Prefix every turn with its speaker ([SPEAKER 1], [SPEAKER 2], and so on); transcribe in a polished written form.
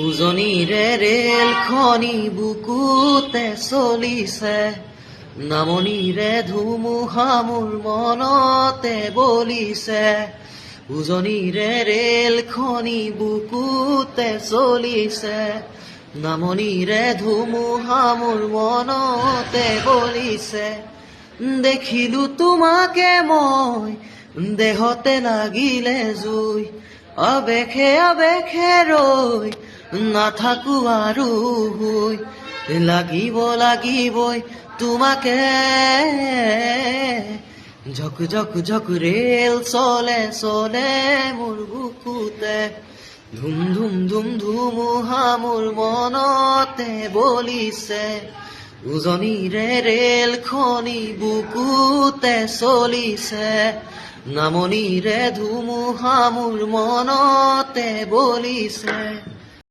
[SPEAKER 1] উজনিৰে ৰেলখনি বুকুতে চলিছে, নামনিৰে ধুমুহা মোৰ মনতে বলিছে। উজনিৰে ৰেলখনি বুকুতে চলিছে, নামনিৰে ধুমুহা মোৰ মনতে বলিছে। দেখিলো তোমাকে মই, দেহতে লাগিলে জুই, আবেশে আবেশে ৰৈ নাথাকো আৰু শুই। লাগিবই তোমাকে, ঝক ঝক ঝক ৰেল চলে চলে মোৰ বুকুতে। ধুম ধুম ধুম ধুমুহা মোৰ মনতে বলিছে। উজনিৰে ৰেলখনি বুকুতে চলিছে, নামনিৰে ধুমুহা মোৰ মনতে বলিছে।